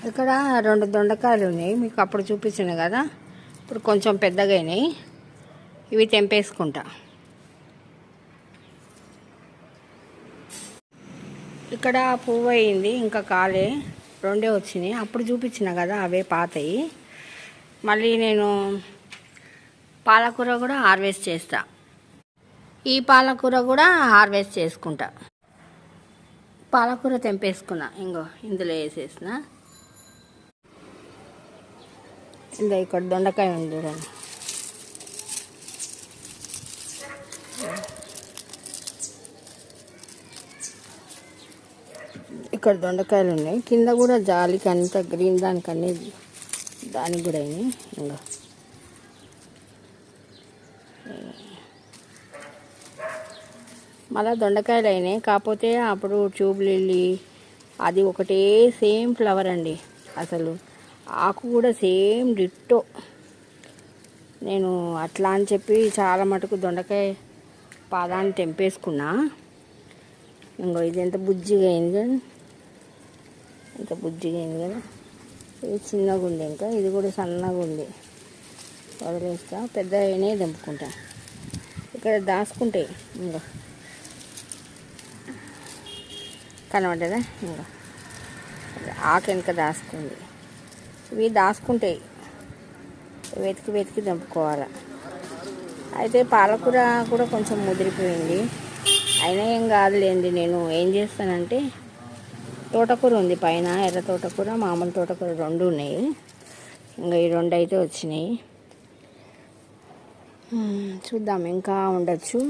ఇక్కడ 2 దొండకాయలు ఉన్నాయి, మీకు అప్పుడు చూపించాను కదా. ఇప్పుడు కొంచెం పెద్దగా అయినాయి, ఇవి తెంపేసుకుంటా. ఇక్కడ పువ్వు అయింది, ఇంకా కాలే 2 వచ్చినాయి. అప్పుడు చూపించిన కదా, అవే పాతయి. మళ్ళీ నేను పాలకూర కూడా హార్వెస్ట్ చేస్తా. ఈ పాలకూర కూడా హార్వెస్ట్ చేసుకుంటా. పాలకూర తెంపేసుకున్నా, ఇంకో ఇందులో వేసేసిన. ఇందులో ఇక్కడ దొండకాయ ఉంది చూడండి. ఇక్కడ దొండకాయలు ఉన్నాయి, కింద కూడా జాలికి అంత గ్రీన్ దానికన్నీ దానికి కూడా అయినాయి. ఇంకా మళ్ళీ దొండకాయలు అయినాయి, కాకపోతే అప్పుడు ట్యూబ్ లిల్లీ అది ఒకటే సేమ్ ఫ్లవర్ అండి. అసలు ఆకు కూడా సేమ్ డిట్టో. నేను అట్లా అని చెప్పి చాలా మటుకు దొండకాయ పాదాన్ని తెంపేసుకున్నా. ఇంకో ఇది ఎంత బుజ్జిగా అయింది కదా, ఎంత బుజ్జిగా అయింది కదా. ఇది చిన్నగా ఉంది, ఇంకా ఇది కూడా సన్నగా ఉంది. వదిలేస్తా, పెద్ద అయినా తెంపుకుంటా. ఇక్కడ దాచుకుంటాయి, ఇంకా కనబడ్డదా. ఇంకా ఆకు వెనక దాచుకుంది. ఇవి దాచుకుంటాయి, వెతికి వెతికి తెంపుకోవాలి. అయితే పాలకూర కూడా కొంచెం ముదిరిపోయింది, అయినా ఏం కాదులేండి. నేను ఏం చేస్తానంటే, తోటకూర ఉంది పైన, ఎర్ర తోటకూర మామూలు తోటకూర 2 ఉన్నాయి. ఇంకా ఈ 2 అయితే వచ్చినాయి. చూద్దాం, ఇంకా ఉండొచ్చు.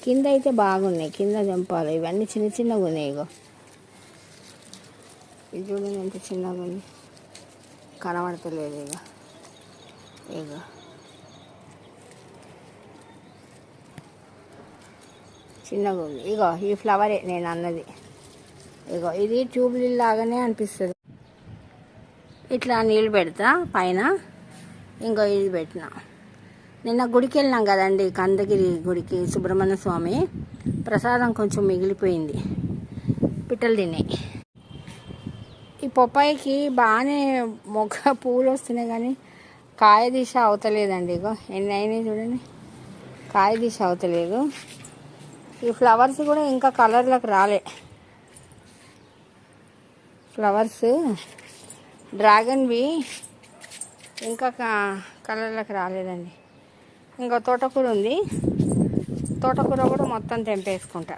కింద అయితే బాగున్నాయి, కింద తెంపాలి. ఇవన్నీ చిన్న చిన్నగా ఉన్నాయి. ఇగో ఇది చూడండి ఎంత చిన్నగా ఉంది, కనబడతలేదు. ఇగో చిన్నగా ఉంది. ఇగో ఈ ఫ్లవరే నేను అన్నది. ఇగో ఇది ట్యూబ్ లిల్లీ లాగానే అనిపిస్తుంది. ఇట్లా నీళ్ళు పెడతా పైన. ఇంకో ఇది పెట్టిన. నిన్న గుడికి వెళ్ళినాం కదండి, కందగిరి గుడికి, సుబ్రహ్మణ్య స్వామి ప్రసాదం కొంచెం మిగిలిపోయింది, పిట్టలు తిన్నాయి. ఈ పొప్పాయికి బాగానే పువ్వులు వస్తున్నాయి, కానీ కాయ దిశ అవతలేదండి. ఇగో ఎన్ని అయినాయి చూడండి, కాయ దిశ అవతలేదు. ఈ ఫ్లవర్స్ కూడా ఇంకా కలర్లకు రాలే. ఫ్లవర్స్ డ్రాగన్వి ఇంకా కలర్లకు రాలేదండి. ఇంకా తోటకూర ఉంది, తోటకూర కూడా మొత్తం తెంపేసుకుంటా.